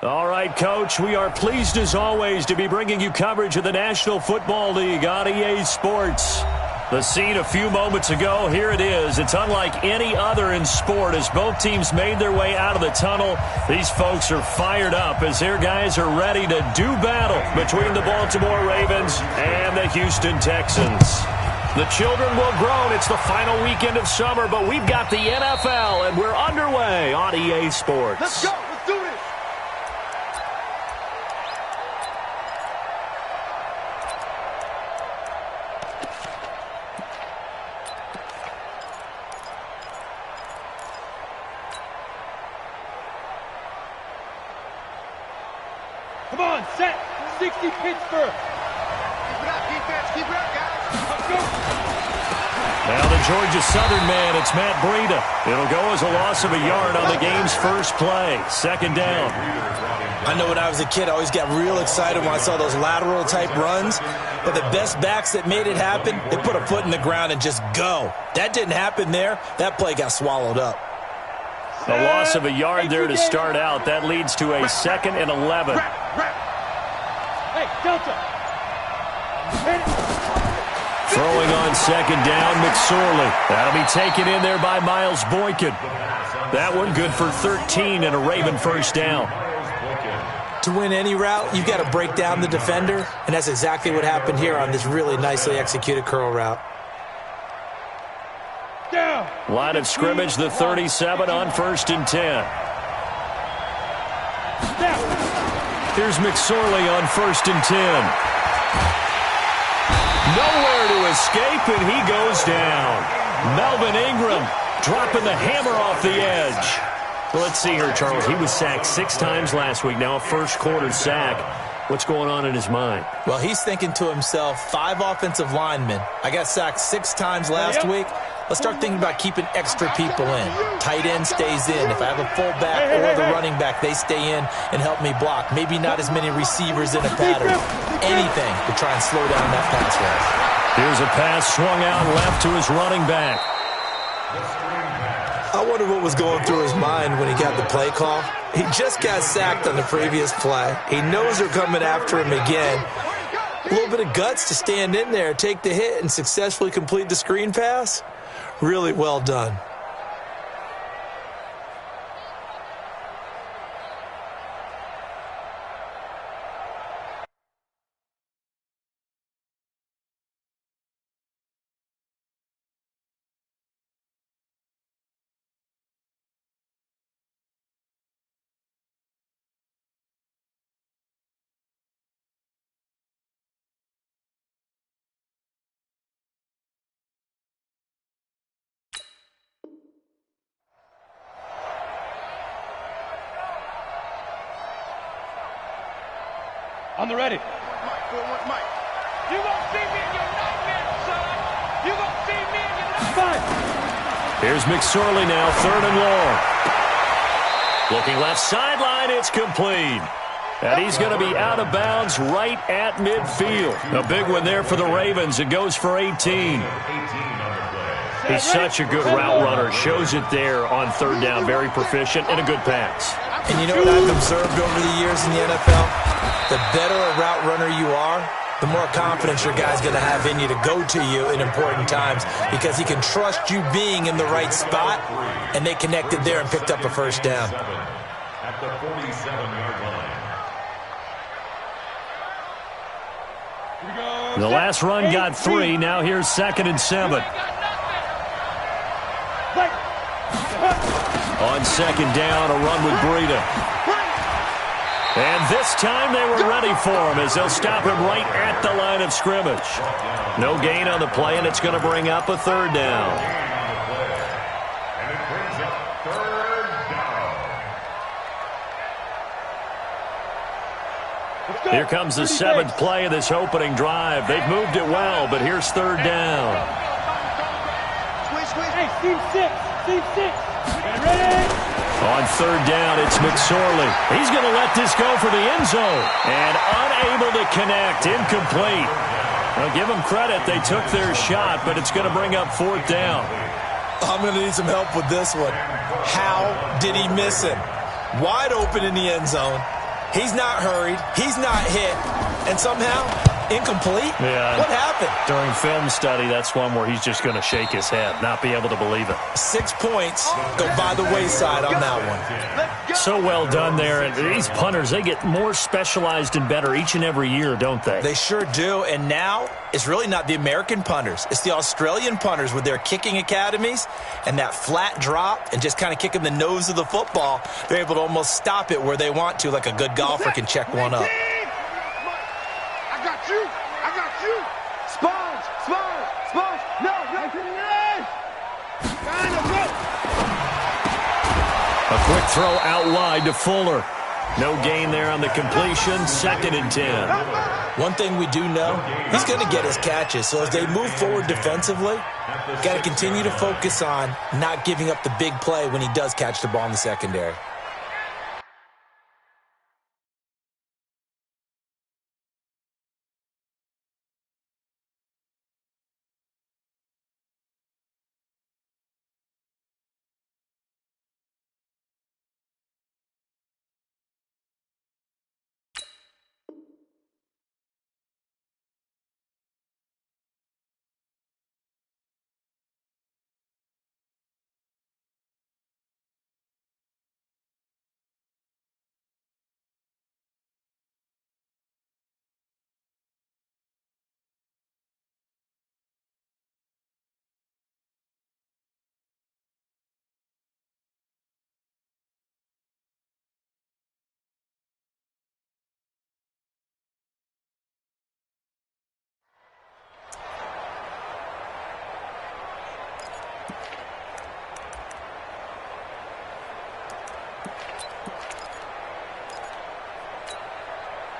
All right, Coach, we are pleased as always to be bringing you coverage of the National Football League on EA Sports. The scene a few moments ago, here it is. It's unlike any other in sport as both teams made their way out of the tunnel. These folks are fired up as their guys are ready to do battle between the Baltimore Ravens and the Houston Texans. The children will groan. It's the final weekend of summer, but we've got the NFL, and we're underway on EA Sports. Let's go. Let's do this. Come on, set. 60 Pittsburgh. Keep it up, defense. Keep it up, guys. Let's go. Now the Georgia Southern man, it's Matt Breida. It'll go as a loss of a yard on the game's first play. Second down. I know when I was a kid, I always got real excited when I saw those lateral type runs. But the best backs that made it happen, they put a foot in the ground and just go. That didn't happen there. That play got swallowed up. A loss of a yard there to start out. That leads to a 2nd and 11. Hey, Delta. Throwing on second down, McSorley. That'll be taken in there by Miles Boykin. That one good for 13 and a Raven first down. To win any route, you've got to break down the defender, and that's exactly what happened here on this really nicely executed curl route. Down. Line of scrimmage, the 37 on 1st and 10. Down. Here's McSorley on 1st and 10. Nowhere to escape, and he goes down. Melvin Ingram dropping the hammer off the edge. Well, let's see here, Charles. He was sacked 6 times last week. Now a first-quarter sack. What's going on in his mind? Well, he's thinking to himself, 5 offensive linemen. I got sacked 6 times last week. Let's start thinking about keeping extra people in. Tight end stays in. If I have a fullback or the running back, they stay in and help me block. Maybe not as many receivers in a pattern. Anything to try and slow down that pass rush. Here's a pass swung out left to his running back. I wonder what was going through his mind when he got the play call. He just got sacked on the previous play. He knows they're coming after him again. A little bit of guts to stand in there, take the hit, and successfully complete the screen pass. Really well done. On the ready. Mike. You won't see me in your nightmare, son. You won't see me in your nightmare. Here's McSorley now, 3rd and long. Looking left sideline, it's complete. And he's going to be out of bounds right at midfield. A big one there for the Ravens. It goes for 18. He's such a good route runner. Shows it there on 3rd down. Very proficient and a good pass. And you know what I've observed over the years in the NFL? The better a route runner you are, the more confidence your guy's going to have in you to go to you in important times because he can trust you being in the right spot, and they connected there and picked up a first down. At the 47-yard line. The last run got 3. Now here's 2nd and 7. On 2nd down, a run with Breida. And this time they were ready for him as they'll stop him right at the line of scrimmage. No gain on the play, and it's going to bring up a 3rd down. And it brings up 3rd down. Here comes the 7th play of this opening drive. They've moved it well, but here's 3rd down. Hey, Steve 6. Steve 6. Get ready. On 3rd down, it's McSorley. He's going to let this go for the end zone. And unable to connect. Incomplete. Well, give them credit. They took their shot, but it's going to bring up 4th down. I'm going to need some help with this one. How did he miss him? Wide open in the end zone. He's not hurried. He's not hit. And somehow, incomplete? Yeah. What happened? During film study, that's one where he's just going to shake his head, not be able to believe it. 6 points go by the wayside on that one. So well done there. And these punters, they get more specialized and better each and every year, don't they? They sure do. And now, it's really not the American punters. It's the Australian punters with their kicking academies and that flat drop and just kind of kicking the nose of the football. They're able to almost stop it where they want to, like a good golfer can check one up. I got you. Sponge. No, right to the edge. Kind of go. A quick throw out wide to Fuller. No gain there on the completion. 2nd and 10. One thing we do know, he's going to get his catches. So as they move forward defensively, got to continue to focus on not giving up the big play when he does catch the ball in the secondary.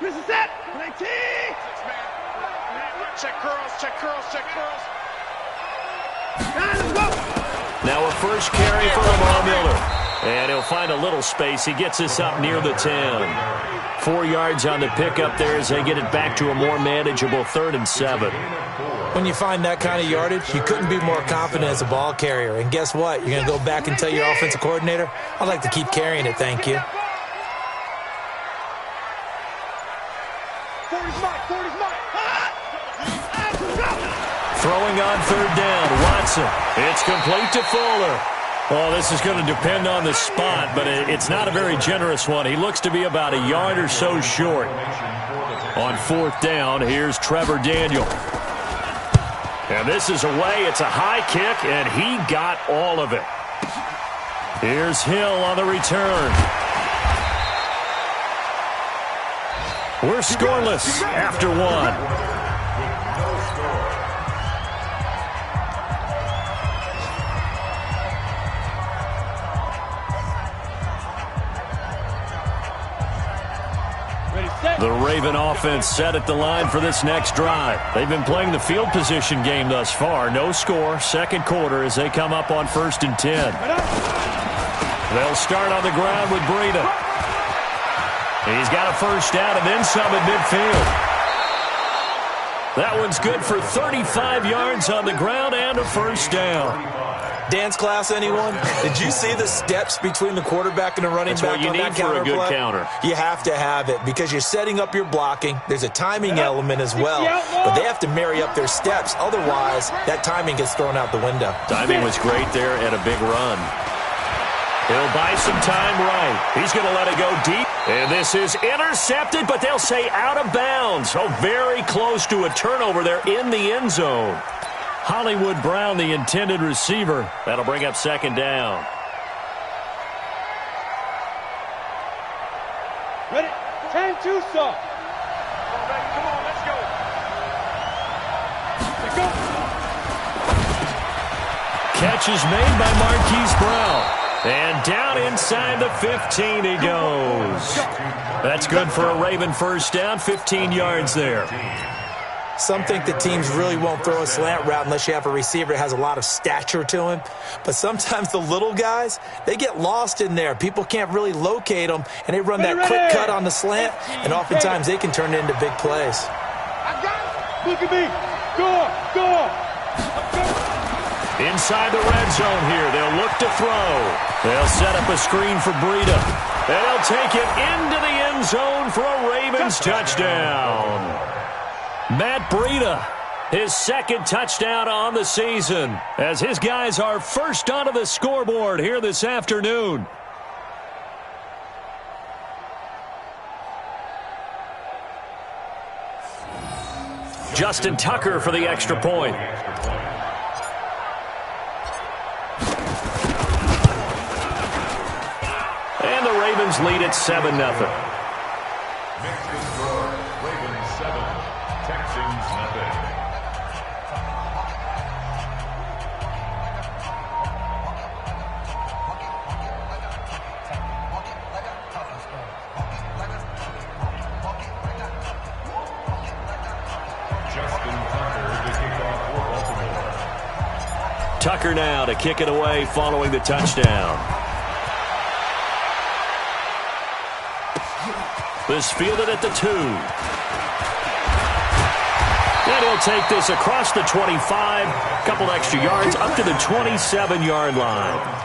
This is it. Play T. Check curls. Let's go. Now a first carry for Lamar Miller. And he'll find a little space. He gets this up near the 10. 4 yards on the pickup there as they get it back to a more manageable 3rd and 7. When you find that kind of yardage, you couldn't be more confident as a ball carrier. And guess what? You're going to go back and tell your offensive coordinator, I'd like to keep carrying it, thank you. 40's mine. Throwing on 3rd down, Watson. It's complete to Fuller. Well, this is going to depend on the spot, but it's not a very generous one. He looks to be about a yard or so short. On 4th down, here's Trevor Daniel. And this is away. It's a high kick, and he got all of it. Here's Hill on the return. We're scoreless after 1. The Raven offense set at the line for this next drive. They've been playing the field position game thus far. No score, 2nd quarter as they come up on 1st and 10. They'll start on the ground with Breida. He's got a first down and then some at midfield. That one's good for 35 yards on the ground and a first down. Dance class, anyone? Did you see the steps between the quarterback and the running back on that counter play? That's what you need for a good counter. You have to have it because you're setting up your blocking. There's a timing element as well, but they have to marry up their steps. Otherwise, that timing gets thrown out the window. Timing was great there and a big run. He'll buy some time right. He's going to let it go deep. And this is intercepted, but they'll say out of bounds. Oh, very close to a turnover there in the end zone. Hollywood Brown, the intended receiver. That'll bring up 2nd down. Ready? 10-2, sir. Come on, let's go. Catch is made by Marquise Brown. And down inside the 15 he goes. That's good for a Raven first down, 15 yards there. Some think that teams really won't throw a slant route unless you have a receiver that has a lot of stature to him. But sometimes the little guys, they get lost in there. People can't really locate them, and they run that quick cut on the slant, and oftentimes they can turn it into big plays. I got it. Look at me. Go. Inside the red zone here, they'll look to throw. They'll set up a screen for Breida. And they'll take it into the end end zone for a Ravens touchdown. Matt Breida, his second touchdown on the season, as his guys are first onto the scoreboard here this afternoon. Justin Tucker for the extra point. And the Ravens lead at 7-0. Next to score, Ravens 7, Texans nothing. Tucker now to kick it away following the touchdown. This fielded at the 2. And he'll take this across the 25. A couple extra yards up to the 27-yard line.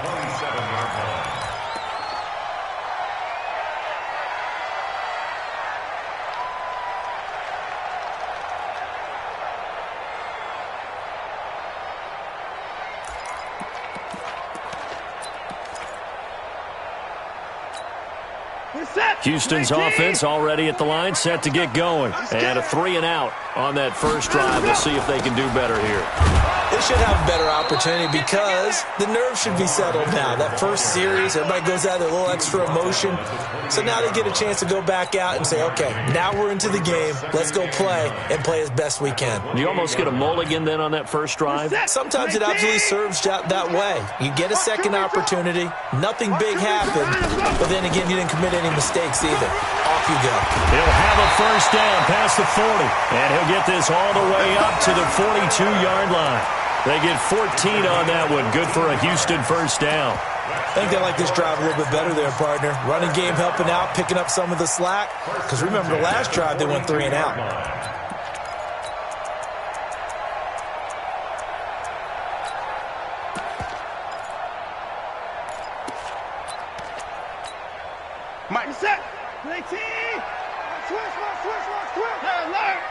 Houston's offense already at the line, set to get going. And a 3-and-out on that first drive. We'll see if they can do better here. They should have a better opportunity because the nerves should be settled now. That first series, everybody goes out with a little extra emotion. So now they get a chance to go back out and say, okay, now we're into the game. Let's go play and play as best we can. You almost get a mulligan then on that first drive? Sometimes it absolutely serves that way. You get a second opportunity. Nothing big happened. But then again, you didn't commit any mistakes either. Off you go. He'll have a first down past the 40. And he'll get this all the way up to the 42-yard line. They get 14 on that one. Good for a Houston first down. I think they like this drive a little bit better there, partner. Running game helping out, picking up some of the slack. Because remember, the last drive, they went 3-and-out. Mike set. Play team. Switch. Alert.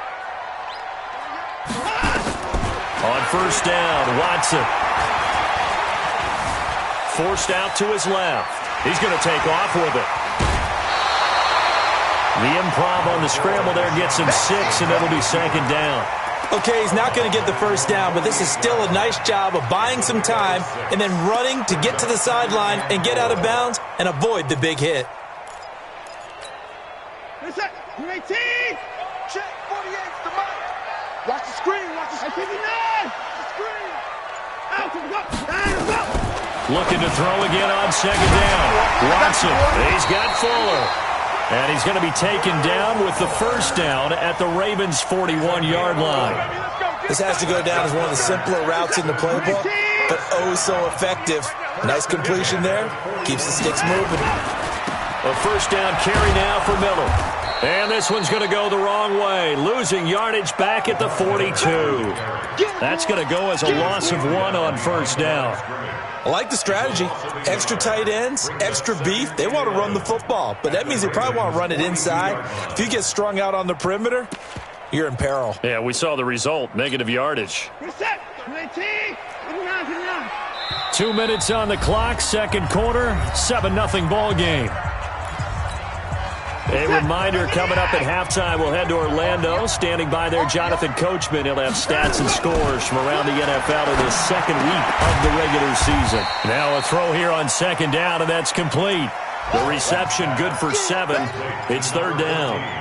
On first down, Watson. Forced out to his left. He's going to take off with it. The improv on the scramble there gets him 6, and it'll be second down. Okay, he's not going to get the first down, but this is still a nice job of buying some time and then running to get to the sideline and get out of bounds and avoid the big hit. Listen, 18. Check 48's the mark. Watch the screen. Watch the screen. 59. The screen. Out to go. Looking to throw again on second down. Watson. He's got Fuller. And he's going to be taken down with the first down at the Ravens' 41-yard line. This has to go down as one of the simpler routes in the playbook, but oh so effective. Nice completion there. Keeps the sticks moving. A first down carry now for Miller. And this one's going to go the wrong way. Losing yardage back at the 42. That's going to go as a loss of 1 on first down. I like the strategy. Extra tight ends, extra beef. They want to run the football, but that means they probably want to run it inside. If you get strung out on the perimeter, you're in peril. Yeah, we saw the result, negative yardage. 2 minutes on the clock, second quarter, 7-0 ball game. A reminder coming up at halftime, we'll head to Orlando. Standing by there, Jonathan Coachman. He'll have stats and scores from around the NFL in the second week of the regular season. Now a throw here on second down, and that's complete. The reception good for 7. It's third down.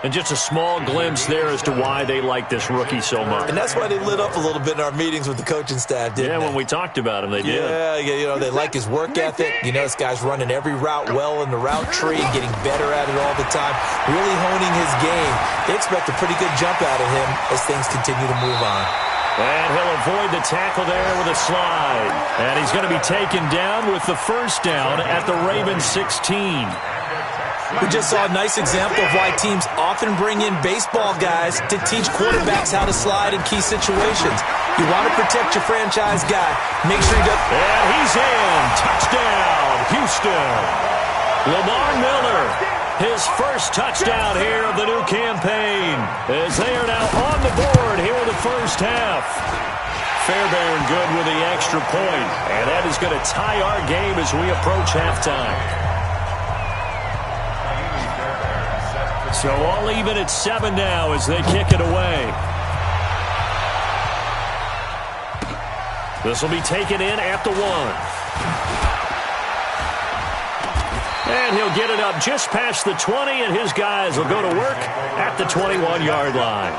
And just a small glimpse there as to why they like this rookie so much. And that's why they lit up a little bit in our meetings with the coaching staff, didn't they? Yeah, when we talked about him, they did. Yeah, you know, they like his work ethic. You know, this guy's running every route well in the route tree and getting better at it all the time, really honing his game. They expect a pretty good jump out of him as things continue to move on. And he'll avoid the tackle there with a slide. And he's going to be taken down with the first down at the Ravens 16. We just saw a nice example of why teams often bring in baseball guys to teach quarterbacks how to slide in key situations. You want to protect your franchise guy. Make sure he does. And he's in. Touchdown, Houston. Lamar Miller, His first touchdown here of the new campaign, as they are now on the board here in the first half. Fairbairn good with the extra point, and that is going to tie our game as we approach halftime. So all even at 7 now as they kick it away. This will be taken in at the 1. And he'll get it up just past the 20, and his guys will go to work at the 21-yard line.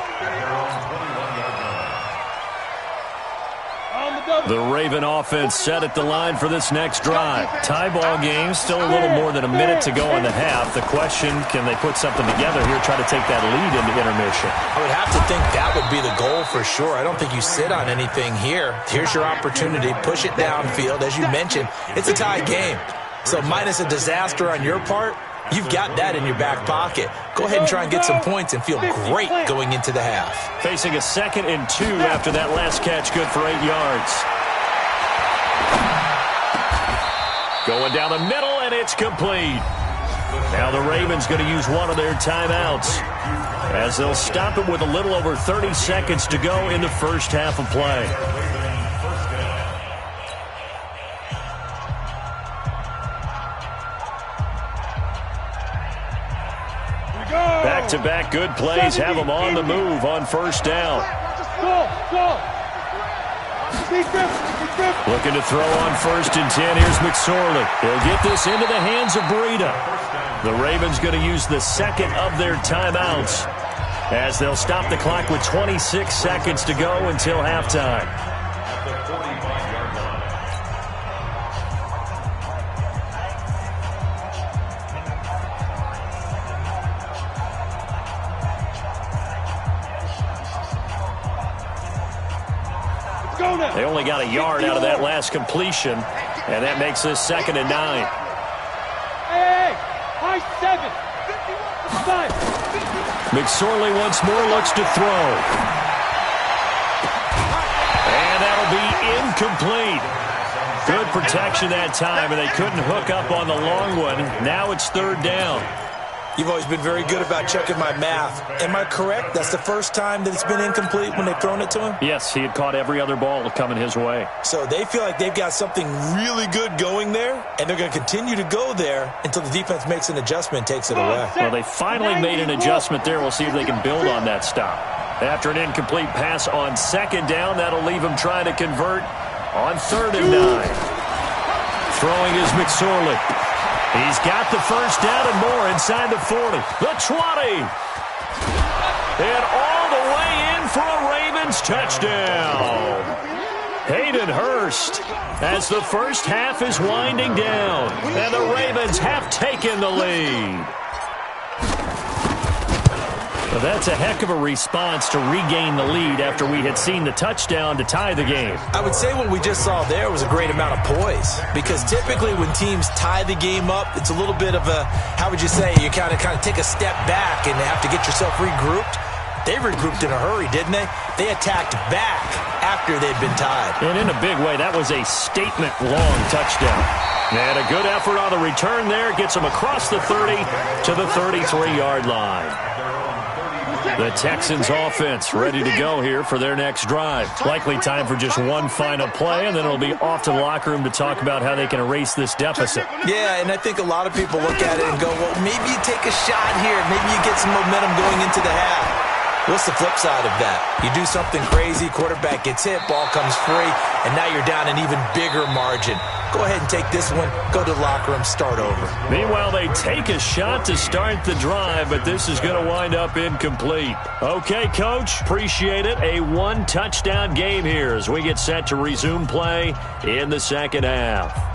The Raven offense set at the line for this next drive. Tie ball game, still a little more than a minute to go in the half. The question, can they put something together here, try to take that lead into intermission? I would have to think that would be the goal for sure. I don't think you sit on anything here. Here's your opportunity. Push it downfield. As you mentioned, it's a tie game. So minus a disaster on your part, you've got that in your back pocket. Go ahead and try and get some points and feel great going into the half. Facing a 2nd and 2 after that last catch, good for 8 yards. Going down the middle, and it's complete. Now the Ravens going to use one of their timeouts, as they'll stop it with a little over 30 seconds to go in the first half of play. Back-to-back good plays have them on the move on first down. Looking to throw on 1st and 10. Here's McSorley. He'll get this into the hands of Breida. The Ravens going to use the 2nd of their timeouts, as they'll stop the clock with 26 seconds to go until halftime. They only got a yard out of that last completion, and that makes this 2nd and 9. Hey, high 7. 5. McSorley once more looks to throw. And that'll be incomplete. Good protection that time, and they couldn't hook up on the long one. Now it's 3rd down. You've always been very good about checking my math. Am I correct? That's the first time that it's been incomplete when they've thrown it to him? Yes, he had caught every other ball coming his way. So they feel like they've got something really good going there, and they're going to continue to go there until the defense makes an adjustment and takes it away. Well, they finally made an adjustment there. We'll see if they can build on that stop. After an incomplete pass on 2nd down, that'll leave them trying to convert on 3rd and 9. Throwing is McSorley. He's got the first down and more inside the 40. The 20. And all the way in for a Ravens touchdown. Hayden Hurst, as the first half is winding down, and the Ravens have taken the lead. Well, that's a heck of a response to regain the lead after we had seen the touchdown to tie the game. I would say what we just saw there was a great amount of poise, because typically when teams tie the game up, it's a little bit of a, how would you say, you kind of take a step back and have to get yourself regrouped. They regrouped in a hurry, didn't they? They attacked back after they'd been tied. And in a big way, that was a statement-long touchdown. And a good effort on the return there gets them across the 30 to the 33-yard line. The Texans offense ready to go here for their next drive. Likely time for just one final play, and then it'll be off to the locker room to talk about how they can erase this deficit. Yeah, and I think a lot of people look at it and go, well, maybe you take a shot here. Maybe you get some momentum going into the half. What's the flip side of that? You do something crazy, quarterback gets hit, ball comes free, and now you're down an even bigger margin. Go ahead and take this one, go to the locker room, start over. Meanwhile, they take a shot to start the drive, but this is going to wind up incomplete. Okay, Coach, appreciate it. A one-touchdown game here as we get set to resume play in the second half.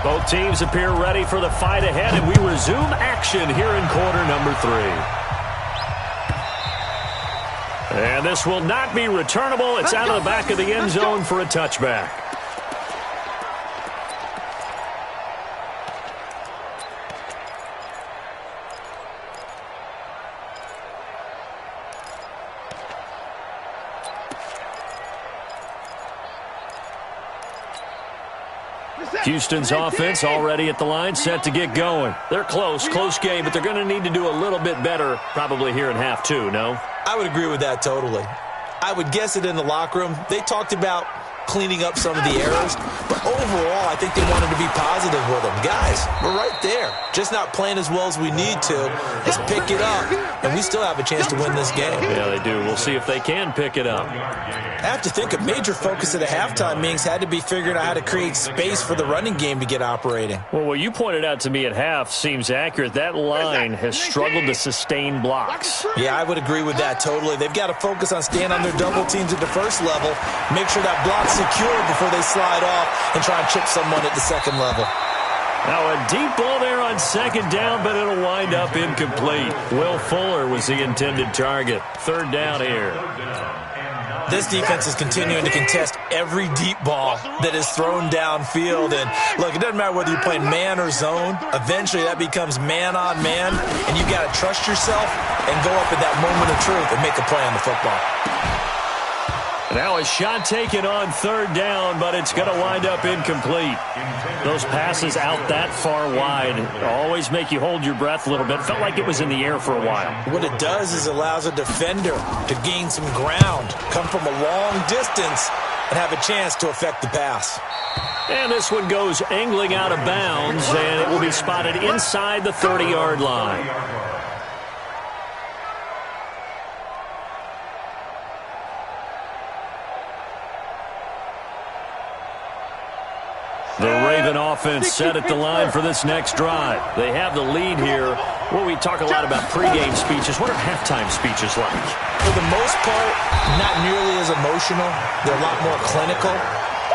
Both teams appear ready for the fight ahead, and we resume action here in quarter number 3. And this will not be returnable. It's out of the back of the end zone for a touchback. Houston's offense already at the line, set to get going. They're close game, but they're going to need to do a little bit better probably here in half two, no? I would agree with that totally. I would guess it in the locker room. They talked about cleaning up some of the errors, but overall, I think they wanted to be positive with them. Guys, we're right there. Just not playing as well as we need to. Let's pick it up, and we still have a chance to win this game. Yeah, they do. We'll see if they can pick it up. I have to think a major focus of the halftime meetings had to be figuring out how to create space for the running game to get operating. Well, what you pointed out to me at half seems accurate. That line has struggled to sustain blocks. Yeah, I would agree with that totally. They've got to focus on staying on their double teams at the first level, make sure that block's secure before they slide off and try and chip someone at the second level. Now a deep ball there on second down, but it'll wind up incomplete. Will Fuller was the intended target. Third down here. This defense is continuing to contest every deep ball that is thrown downfield. And, look, it doesn't matter whether you're playing man or zone. Eventually, that becomes man on man, and you've got to trust yourself and go up at that moment of truth and make a play on the football. Now a shot taken on third down, but it's going to wind up incomplete. Those passes out that far wide always make you hold your breath a little bit. Felt like it was in the air for a while. What it does is allows a defender to gain some ground, come from a long distance, and have a chance to affect the pass. And this one goes angling out of bounds, and it will be spotted inside the 30-yard line. The Raven offense set at the line for this next drive. They have the lead here. Well, we talk a lot about pregame speeches. What are halftime speeches like? For the most part, not nearly as emotional. They're a lot more clinical.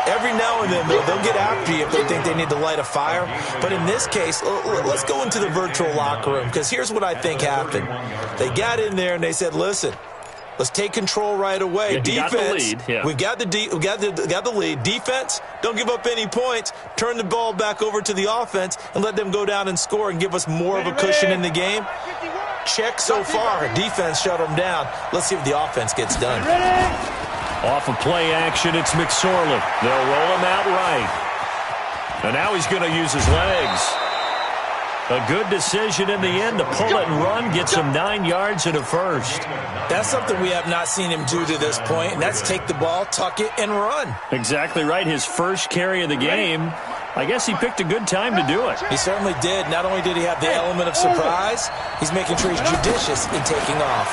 Every now and then, they'll get after you if they think they need to light a fire. But in this case, let's go into the virtual locker room, because here's what I think happened. They got in there and they said, listen, let's take control right away. Yeah, defense, we've got the lead. Defense, don't give up any points. Turn the ball back over to the offense and let them go down and score and give us more of a cushion in the game. Check so far. Defense shut them down. Let's see if the offense gets done. Off of play action, it's McSorley. They'll roll him out right. And now he's going to use his legs. A good decision in the end to pull it and run, gets him 9 yards and a first. That's something we have not seen him do to this point, and that's take the ball, tuck it, and run. Exactly right. His first carry of the game. I guess he picked a good time to do it. He certainly did. Not only did he have the element of surprise, he's making sure he's judicious in taking off.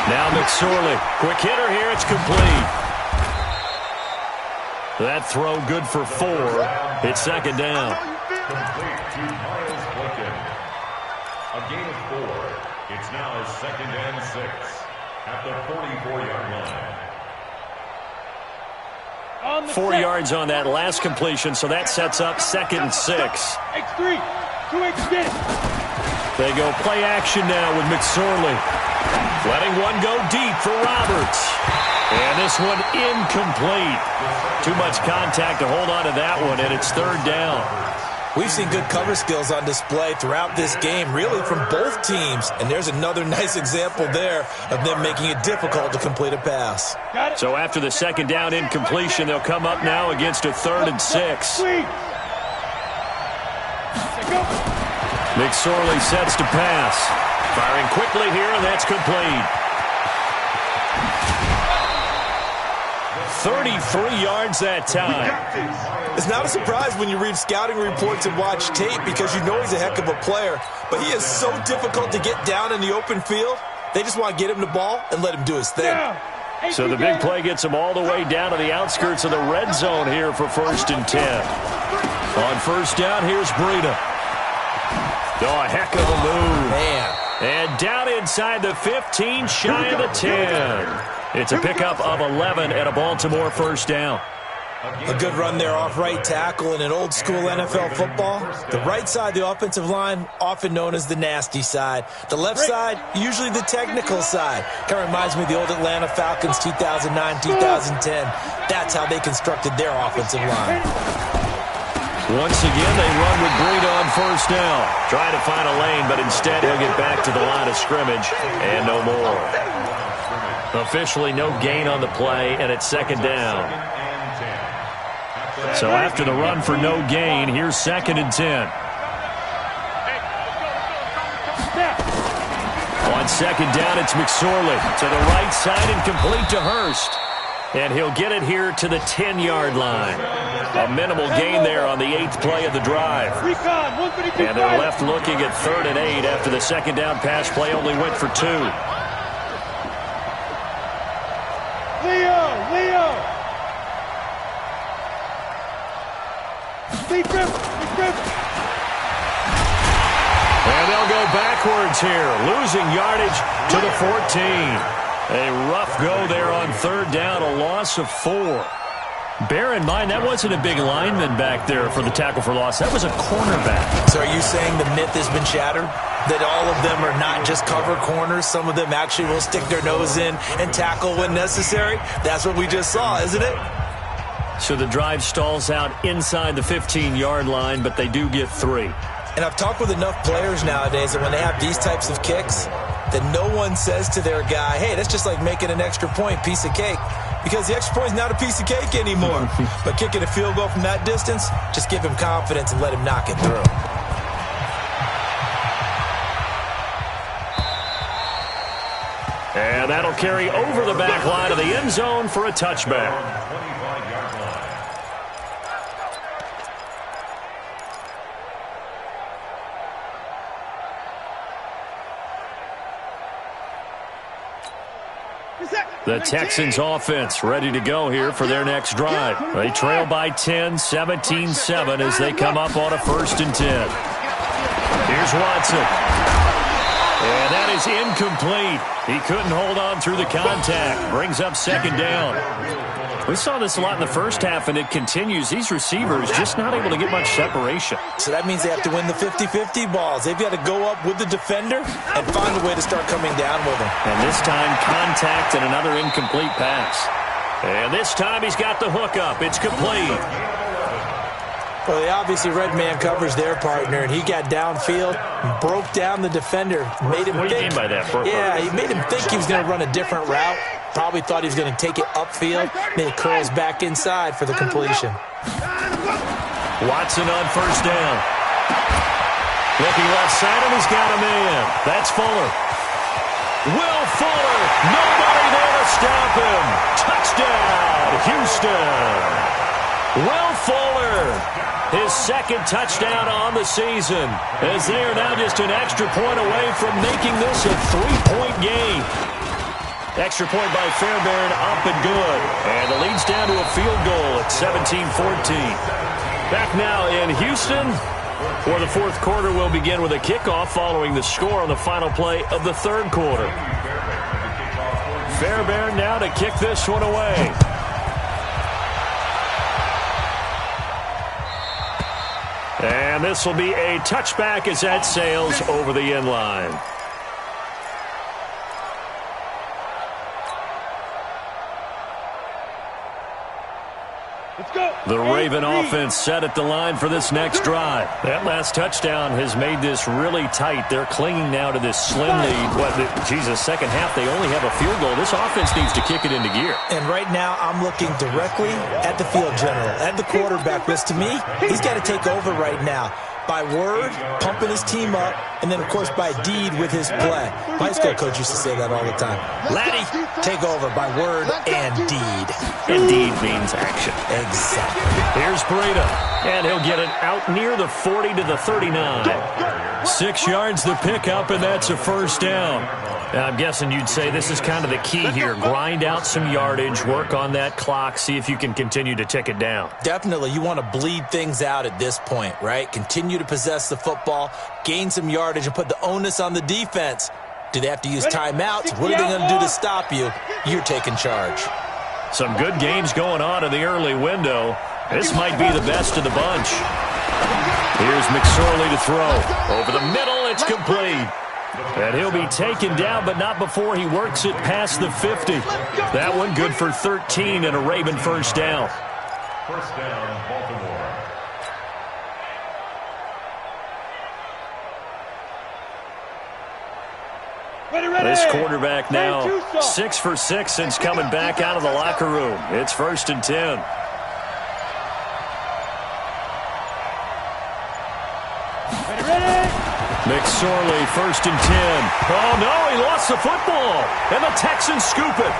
Now McSorley. Quick hitter here. It's complete. That throw good for 4. It's second down. A gain of 4. It's now second and 6 at the 44-yard line. 4 yards on that last completion, so that sets up second and 6. X3. 2X get it. They go play action now with McSorley. Letting one go deep for Roberts. And this one incomplete. Too much contact to hold on to that one, and it's third down. We've seen good cover skills on display throughout this game, really from both teams. And there's another nice example there of them making it difficult to complete a pass. So after the second down incompletion, they'll come up now against a 3rd and 6. McSorley sets to pass. Firing quickly here, and that's complete. 33 yards that time. It's not a surprise when you read scouting reports and watch tape, because you know he's a heck of a player. But he is so difficult to get down in the open field. They just want to get him the ball and let him do his thing. So the big play gets him all the way down to the outskirts of the red zone here for 1st and 10. On first down, here's Breida. Oh, a heck of a move. Man. And down inside the 15, shy of the 10. It's a pickup of 11 and a Baltimore first down. A good run there off right tackle in an old-school NFL football. The right side of the offensive line, often known as the nasty side. The left side, usually the technical side. Kind of reminds me of the old Atlanta Falcons 2009-2010. That's how they constructed their offensive line. Once again, they run with Breida on first down. Trying to find a lane, but instead he'll get back to the line of scrimmage and no more. Officially no gain on the play, and it's second down. So after the run for no gain, here's 2nd and 10. On 2nd down, it's McSorley to the right side and complete to Hurst. And he'll get it here to the 10-yard line. A minimal gain there on the 8th play of the drive. And they're left looking at 3rd and 8 after the 2nd down pass play only went for 2. Leo! And they'll go backwards here, losing yardage to the 14. A rough go there on 3rd down, a loss of 4. Bear in mind, that wasn't a big lineman back there for the tackle for loss. That was a cornerback. So are you saying the myth has been shattered? That all of them are not just cover corners? Some of them actually will stick their nose in and tackle when necessary? That's what we just saw, isn't it? So the drive stalls out inside the 15-yard line, but they do get 3. And I've talked with enough players nowadays that when they have these types of kicks, that no one says to their guy, hey, that's just like making an extra point, piece of cake. Because the extra point is not a piece of cake anymore. But kicking a field goal from that distance, just give him confidence and let him knock it through. And that'll carry over the back line of the end zone for a touchback. The Texans offense ready to go here for their next drive. They trail by 10, 17-7 as they come up on a 1st and 10. Here's Watson. And that is incomplete. He couldn't hold on through the contact. Brings up 2nd down. We saw this a lot in the first half, and it continues. These receivers just not able to get much separation. So that means they have to win the 50-50 balls. They've got to go up with the defender and find a way to start coming down with him. And this time, contact and another incomplete pass. And this time, he's got the hook up. It's complete. Well, they obviously red man covers their partner, and he got downfield, broke down the defender, made him think. What do you mean by that? Yeah, he made him think he was going to run a different route. Probably thought he was going to take it upfield. Then it curls back inside for the completion. Watson on 1st down. Looking left side, and he's got a man. That's Fuller. Will Fuller. Nobody there to stop him. Touchdown, Houston. Will Fuller. His 2nd touchdown on the season, as they are now just an extra point away from making this a 3-point game. Extra point by Fairbairn, up and good. And the lead's down to a field goal at 17-14. Back now in Houston, where the 4th quarter will begin with a kickoff following the score on the final play of the 3rd quarter. Fairbairn now to kick this one away. And this will be a touchback as that sails over the end line. The Raven offense set at the line for this next drive. That last touchdown has made this really tight. They're clinging now to this slim lead. Second half, they only have a field goal. This offense needs to kick it into gear. And right now, I'm looking directly at the field general, at the quarterback, because to me, he's got to take over right now. By word, pumping his team up, and then, of course, by deed with his play. My high school coach used to say that all the time. Laddie, take over by word and deed. And deed means action. Exactly. Here's Breida, and he'll get it out near the 40 to the 39. 6 yards the pickup, and that's a 1st down. Now, I'm guessing you'd say this is kind of the key here. Grind out some yardage, work on that clock, see if you can continue to tick it down. Definitely. You want to bleed things out at this point, right? Continue to possess the football, gain some yardage, and put the onus on the defense. Do they have to use timeouts? What are they going to do to stop you? You're taking charge. Some good games going on in the early window. This might be the best of the bunch. Here's McSorley to throw. Over the middle, it's complete. And he'll be taken down, but not before he works it past the 50. That one good for 13 and a Raven 1st down. 1st down, Baltimore. This quarterback now 6 for 6 since coming back out of the locker room. It's 1st and 10. McSorley, 1st and 10. Oh, no, he lost the football. And the Texans scoop it.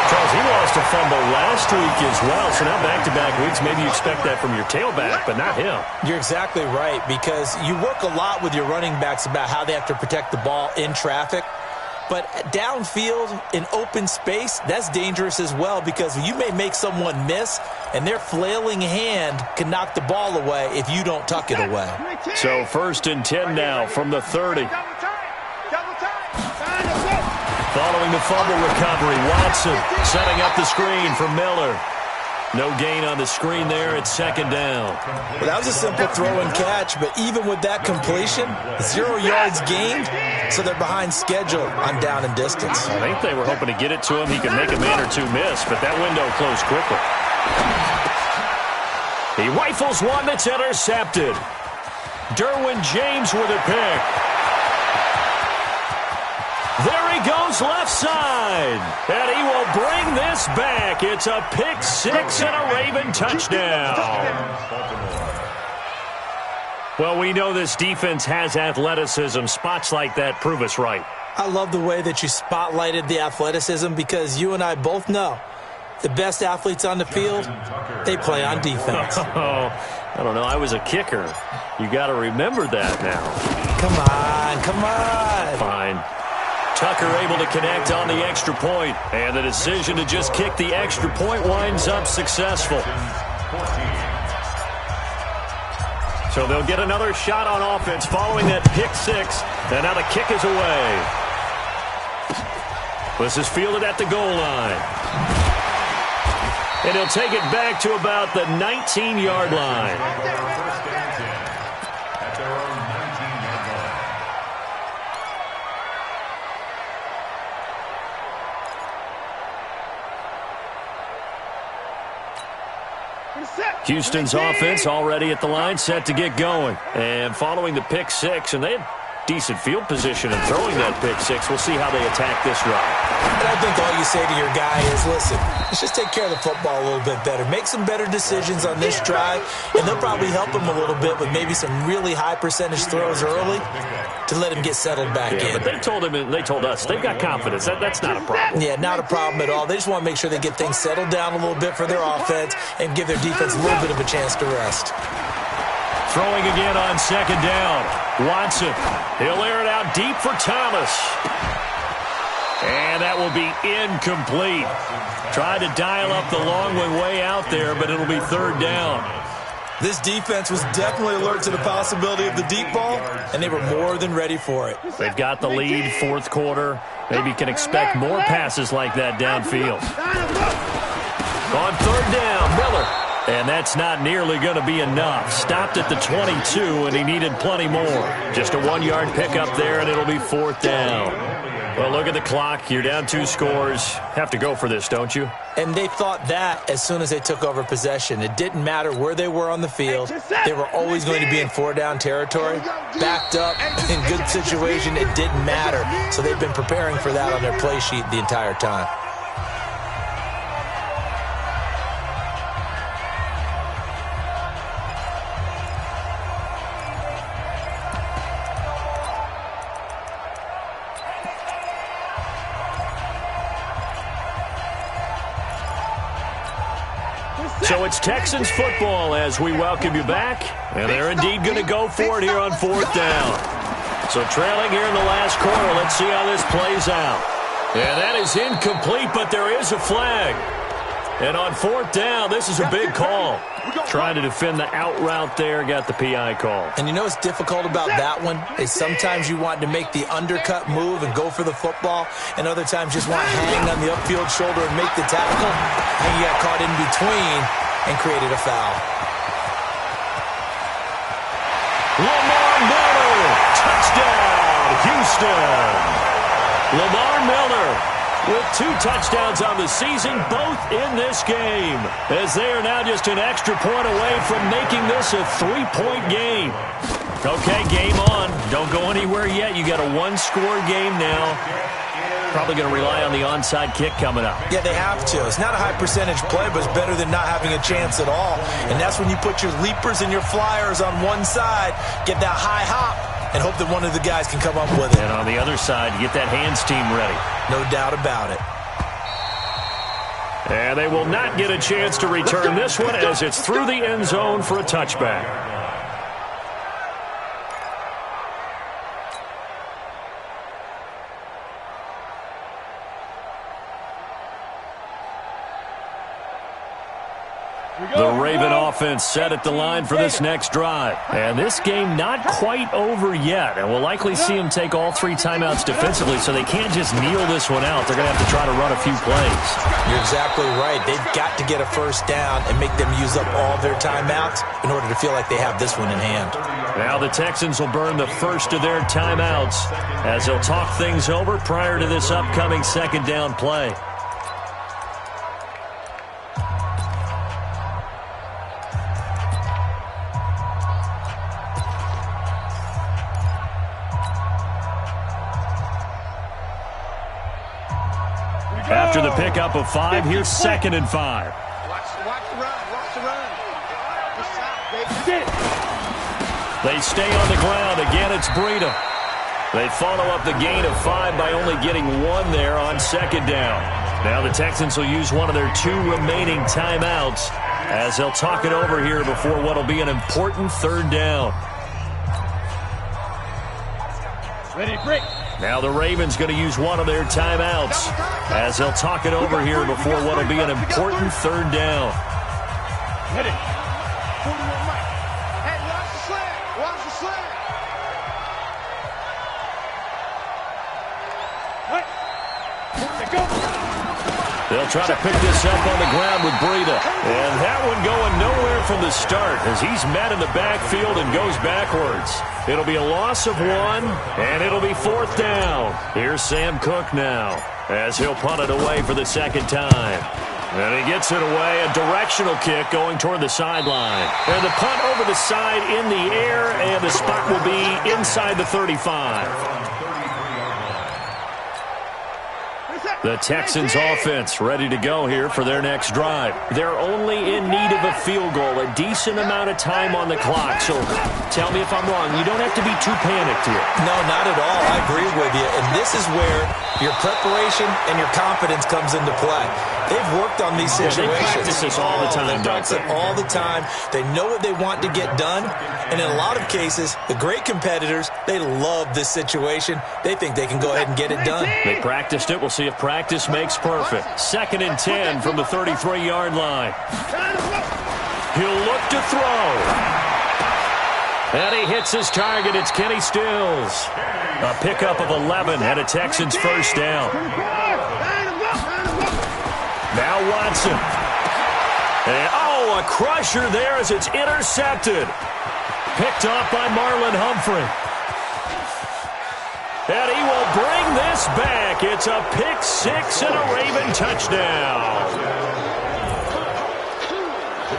Charles, he lost a fumble last week as well. So now back-to-back weeks, maybe you expect that from your tailback, but not him. You're exactly right, because you work a lot with your running backs about how they have to protect the ball in traffic. But downfield, in open space, that's dangerous as well, because you may make someone miss, and their flailing hand can knock the ball away if you don't tuck it away. So 1st and 10 now from the 30. Following the fumble recovery, Watson setting up the screen for Miller. No gain on the screen there. It's 2nd down. Well, that was a simple throw and catch, but even with that completion, 0 yards gained, so they're behind schedule on down and distance. I think they were hoping to get it to him. He could make a man or two miss, but that window closed quickly. He rifles one that's intercepted. Derwin James with a pick. There he goes left side. And he will bring this back. It's a pick 6 and a Raven touchdown. Well, we know this defense has athleticism. Spots like that prove us right. I love the way that you spotlighted the athleticism, because you and I both know the best athletes on the field, they play on defense. Oh, I don't know. I was a kicker. You got to remember that now. Come on, come on. Fine. Tucker able to connect on the extra point, and the decision to just kick the extra point winds up successful. So they'll get another shot on offense following that pick 6, and now the kick is away. This is fielded at the goal line. And he'll take it back to about the 19-yard line. Houston's offense already at the line, set to get going. And following the pick 6, and they had decent field position in throwing that pick 6. We'll see how they attack this drive. And I think all you say to your guy is, listen, let's just take care of the football a little bit better. Make some better decisions on this drive, and they'll probably help him a little bit with maybe some really high percentage throws early to let him get settled back in. But they told him, and they told us, they've got confidence. That's not a problem. Yeah, not a problem at all. They just want to make sure they get things settled down a little bit for their offense and give their defense a little bit of a chance to rest. Throwing again on 2nd down. Watson. He'll air it out deep for Thomas. And that will be incomplete. Tried to dial up the long way out there, but it'll be 3rd down. This defense was definitely alert to the possibility of the deep ball, and they were more than ready for it. They've got the lead, 4th quarter. Maybe can expect more passes like that downfield. On 3rd down, Miller. And that's not nearly going to be enough. Stopped at the 22, and he needed plenty more. Just a 1-yard pickup there, and it'll be 4th down. Well, look at the clock. You're down 2 scores. Have to go for this, don't you? And they thought that as soon as they took over possession. It didn't matter where they were on the field. They were always going to be in 4-down territory. Backed up, in good situation, it didn't matter. So they've been preparing for that on their play sheet the entire time. So it's Texans football as we welcome you back. And they're indeed going to go for it here on 4th down. So trailing here in the last quarter. Let's see how this plays out. And that is incomplete, but there is a flag. And on 4th down, this is a big call. Trying to defend the out route there, got the PI call. And you know what's difficult about that one is sometimes you want to make the undercut move and go for the football, and other times just want to hang on the upfield shoulder and make the tackle. And you got caught in between and created a foul. Lamar Miller, touchdown, Houston. Lamar Miller with 2 touchdowns on the season, both in this game, as they are now just an extra point away from making this a 3-point game. Okay, game on. Don't go anywhere yet. You got a 1-score game now. probably going to rely on the onside kick coming up. Yeah, they have to. It's not a high percentage play, but it's better than not having a chance at all. And that's when you put your leapers and your flyers on one side, get that high hop, and hope that one of the guys can come up with it. And on the other side, get that hands team ready. No doubt about it. And they will not get a chance to return this one as it's through the end zone for a touchback. The Raven offense set at the line for this next drive. And this game not quite over yet. And we'll likely see them take all 3 timeouts defensively, so they can't just kneel this one out. They're going to have to try to run a few plays. You're exactly right. They've got to get a first down and make them use up all their timeouts in order to feel like they have this one in hand. Now the Texans will burn the first of their timeouts as they'll talk things over prior to this upcoming second down play. After the pickup of 5, here's 2nd and 5. Watch the run. Watch the run. They stay on the ground. Again, it's Breida. They follow up the gain of 5 by only getting 1 there on 2nd down. Now the Texans will use one of their 2 remaining timeouts as they'll talk it over here before what will be an important 3rd down. Ready, break. Now the Ravens going to use one of their timeouts as they'll talk it over here before what will be an important 3rd down. Ready. 41 Mike. Hey, watch the slant. Watch the slant. Right. There go. They'll try to pick this up on the ground with Breida. And that one going nowhere from the start as he's met in the backfield and goes backwards. It'll be a loss of 1, and it'll be 4th down. Here's Sam Cook now as he'll punt it away for the 2nd time. And he gets it away, a directional kick going toward the sideline. And the punt over the side in the air, and the spot will be inside the 35. The Texans offense ready to go here for their next drive. They're only in need of a field goal, a decent amount of time on the clock. So tell me if I'm wrong. You don't have to be too panicked here. No, not at all. I agree with you. And this is where your preparation and your confidence comes into play. They've worked on these situations. They practice this all the time, They practice it all the time. They know what they want to get done. And in a lot of cases, the great competitors, they love this situation. They think they can go ahead and get it done. They practiced it. We'll see if practice makes perfect. 2nd and 10 from the 33-yard line. He'll look to throw. And he hits his target. It's Kenny Stills. A pickup of 11 and a Texans first down. Now Watson. And, oh, a crusher there as it's intercepted. Picked off by Marlon Humphrey. And he will bring this back. It's a pick 6 and a Raven touchdown.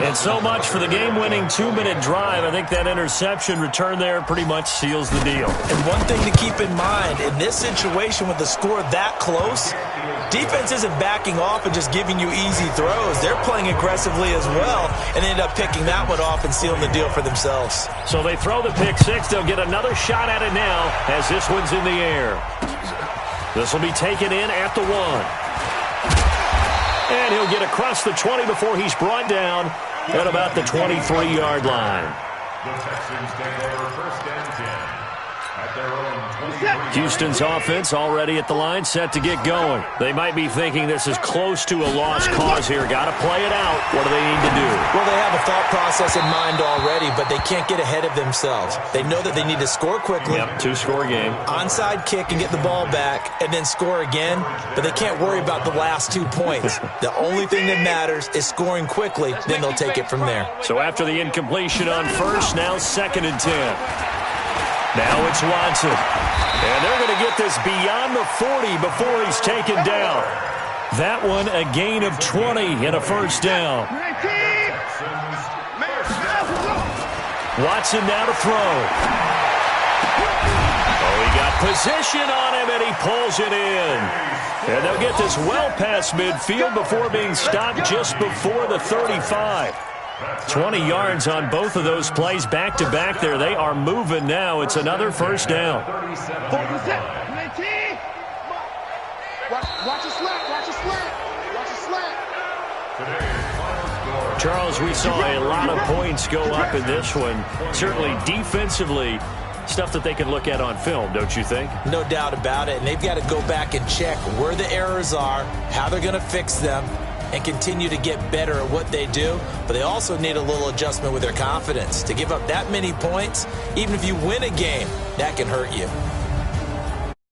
And so much for the game-winning 2-minute drive. I think that interception return there pretty much seals the deal. And one thing to keep in mind, in this situation with the score that close, defense isn't backing off and just giving you easy throws. They're playing aggressively as well and end up picking that one off and sealing the deal for themselves. So they throw the pick 6. They'll get another shot at it now as this one's in the air. This will be taken in at the 1. And he'll get across the 20 before he's brought down at about the 23-yard line. The Texans take over 1st and 10 at their own 23. Houston's offense already at the line, set to get going. They might be thinking this is close to a lost cause here. Got to play it out. What do they need to do? Well, they have a thought process in mind already, but they can't get ahead of themselves. They know that they need to score quickly. Yep, 2-score game. Onside kick and get the ball back and then score again, but they can't worry about the last 2 points. The only thing that matters is scoring quickly, then they'll take it from there. So after the incompletion on first, now 2nd and 10. Now it's Watson. And they're going to get this beyond the 40 before he's taken down. That one a gain of 20 and a first down. Watson now to throw. Oh, he got Position on him, and he pulls it in. And they'll get this well past midfield before being stopped just before the 35. 20 yards on both of those plays back-to-back there. They are moving now. It's another first down. Watch a slant. Watch a slant. Watch a slant. Charles, we saw a lot of points go up in this one. Certainly defensively, stuff that they can look at on film, don't you think? No doubt about it. And they've got to go back and check where the errors are, how they're going to fix them, and continue to get better at what they do. But they also need a little adjustment with their confidence. To give up that many points, even if you win a game, that can hurt you.